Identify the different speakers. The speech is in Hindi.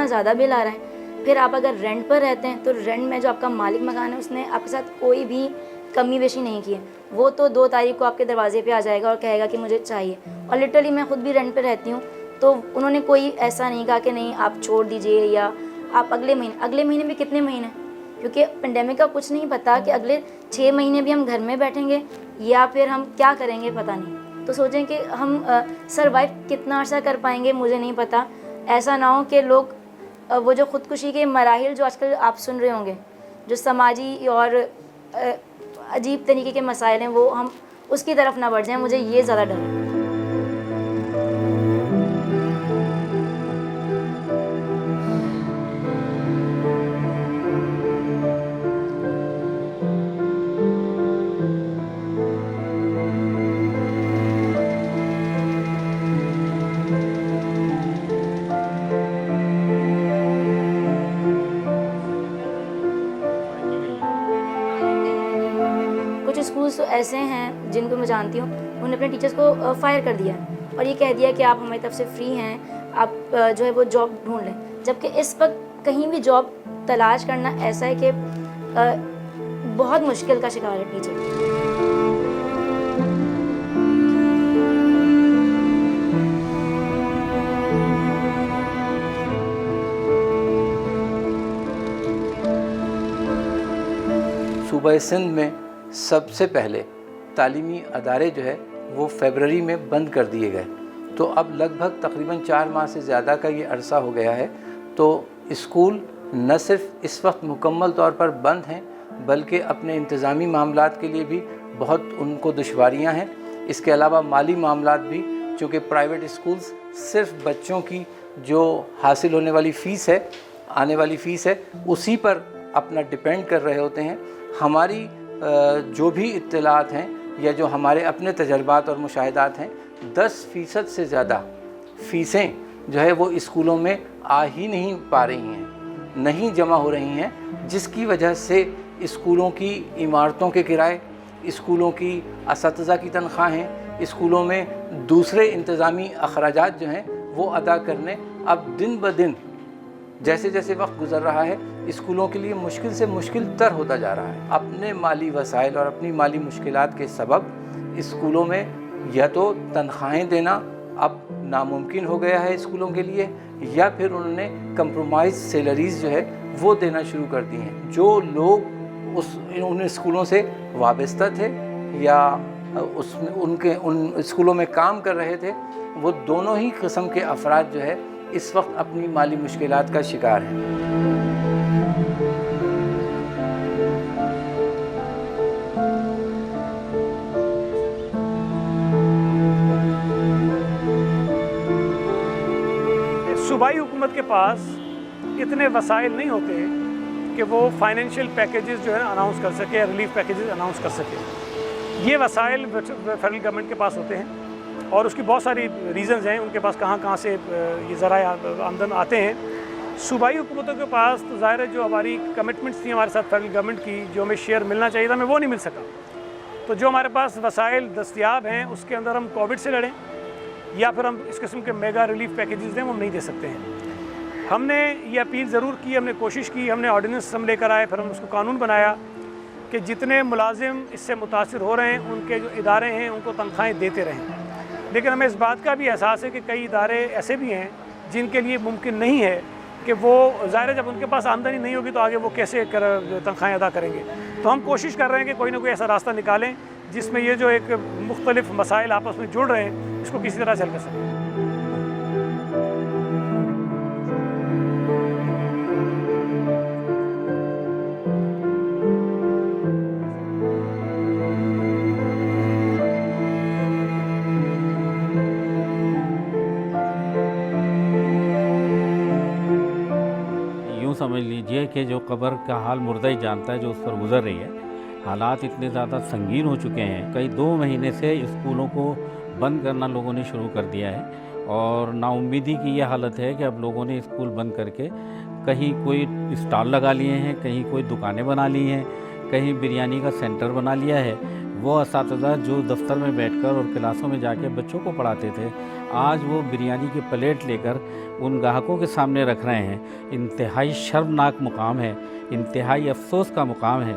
Speaker 1: ज़्यादा बिल आ रहा है। फिर आप अगर रेंट पर रहते हैं तो रेंट में जो आपका मालिक मकान है उसने आपके साथ कोई भी कमी बेशी नहीं की है, वो तो 2 तारीख को आपके दरवाजे पे आ जाएगा और कहेगा कि मुझे चाहिए। और लिटरली मैं खुद भी रेंट पे रहती हूँ, तो उन्होंने कोई ऐसा नहीं कहा कि नहीं आप छोड़ दीजिए या आप अगले महीने भी कितने महीने, क्योंकि पेंडेमिक का कुछ नहीं पता कि अगले 6 महीने भी हम घर में बैठेंगे या फिर हम क्या करेंगे पता नहीं। तो सोचें कि हम सर्वाइव कितना अर्सा कर पाएंगे मुझे नहीं पता। ऐसा ना हो कि लोग वो जो ख़ुदकुशी के मराहिल जो आजकल आप सुन रहे होंगे, जो समाजी और अजीब तरीके के मसाइल हैं, वो हम उसकी तरफ ना बढ़ जाएं, मुझे ये ज़्यादा डर है। कुछ स्कूल्स तो ऐसे हैं जिनको मैं जानती हूँ, उन्होंने अपने टीचर्स को फायर कर दिया है और ये कह दिया कि आप हमारी तरफ से फ्री हैं, आप जो है वो जॉब ढूंढ लें। जबकि इस वक्त कहीं भी जॉब तलाश करना ऐसा है कि बहुत मुश्किल का शिकार है टीचर।
Speaker 2: सूबा सिंध में सबसे पहले तालीमी अदारे जो है वो फरवरी में बंद कर दिए गए, तो अब लगभग तकरीबन 4 माह से ज़्यादा का ये अरसा हो गया है। तो स्कूल न सिर्फ इस वक्त मुकम्मल तौर पर बंद हैं, बल्कि अपने इंतज़ामी मामलात के लिए भी बहुत उनको दुश्वारियां हैं। इसके अलावा माली मामलात भी, चूँकि प्राइवेट स्कूल्स सिर्फ बच्चों की जो हासिल होने वाली फ़ीस है, आने वाली फ़ीस है, उसी पर अपना डिपेंड कर रहे होते हैं। हमारी जो भी इत्तलात हैं या जो हमारे अपने तजर्बात और मुशाहिदात हैं, 10% से ज़्यादा फ़ीसें जो है वो स्कूलों में आ ही नहीं पा रही हैं, नहीं जमा हो रही हैं, जिसकी वजह से स्कूलों की इमारतों के किराए, स्कूलों की असातिज़ा की तनख्वाहें, स्कूलों में दूसरे इंतज़ामी अखराजात जो हैं वो अदा करने अब दिन ब दिन जैसे जैसे वक्त गुज़र रहा है स्कूलों के लिए मुश्किल से मुश्किल तर होता जा रहा है। अपने माली वसाइल और अपनी माली मुश्किलात के सबब स्कूलों में या तो तनख्वाहें देना अब नामुमकिन हो गया है स्कूलों के लिए, या फिर उन्होंने कंप्रोमाइज़ सैलरीज़ जो है वो देना शुरू कर दी हैं। जो लोग उन स्कूलों से वाबस्ता थे या उसमें उन स्कूलों में काम कर रहे थे, वो दोनों ही किस्म के अफराद जो है इस वक्त अपनी माली मुश्किलात का शिकार हैं।
Speaker 3: सूबाई हुकूमत के पास इतने वसाइल नहीं होते कि वो फाइनेंशियल पैकेजेस जो है अनाउंस कर सके, रिलीफ पैकेजेस अनाउंस कर सके। ये वसाइल फेडरल गवर्नमेंट के पास होते हैं और उसकी बहुत सारी रीज़न्स हैं, उनके पास कहाँ से ये ज़राए आमदन आते हैं। सूबाई हुकूमतों के पास तो ज़ाहिर है जो हमारी कमिटमेंट्स थी हमारे साथ फेडरल गवर्नमेंट की, जो हमें शेयर मिलना चाहिए था, हमें वो नहीं मिल सका। तो जो हमारे पास वसाइल दस्तियाब हैं उसके अंदर हम कोविड से लड़ें या फिर हम इस किस्म के मेगा रिलीफ पैकेजेस दें, वो हम नहीं दे सकते हैं। हमने ये अपील ज़रूर की, हमने कोशिश की, हमने ऑर्डिनेंस हम लेकर आए, फिर हम उसको कानून बनाया कि जितने मुलाजिम इससे मुतासिर हो रहे हैं उनके जो इदारे हैं उनको तनख्वाहें देते रहें। लेकिन हमें इस बात का भी एहसास है कि कई इदारे ऐसे भी हैं जिनके लिए मुमकिन नहीं है कि वो, ज़ाहिर है जब उनके पास आमदनी नहीं होगी तो आगे वो कैसे तनख्वाहें अदा करेंगे। तो हम कोशिश कर रहे हैं कि कोई ना कोई ऐसा रास्ता निकालें जिसमें ये जो एक मुख्तलिफ मसाइल आपस में जुड़ रहे हैं इसको किसी तरह से हल कर सकें।
Speaker 4: समझ लीजिए कि जो कब्र का हाल मुर्दा ही जानता है जो उस पर गुजर रही है। हालात इतने ज़्यादा संगीन हो चुके हैं, कई 2 महीने से स्कूलों को बंद करना लोगों ने शुरू कर दिया है और नाउम्मीदी की ये हालत है कि अब लोगों ने स्कूल बंद करके कहीं कोई स्टॉल लगा लिए हैं, कहीं कोई दुकानें बना ली हैं, कहीं बिरयानी का सेंटर बना लिया है। वो असातिज़ा जो दफ्तर में बैठकर और क्लासों में जाके बच्चों को पढ़ाते थे, आज वो बिरयानी की प्लेट लेकर उन ग्राहकों के सामने रख रहे हैं। इंतहाई शर्मनाक मुकाम है, इंतहाई अफसोस का मुकाम है।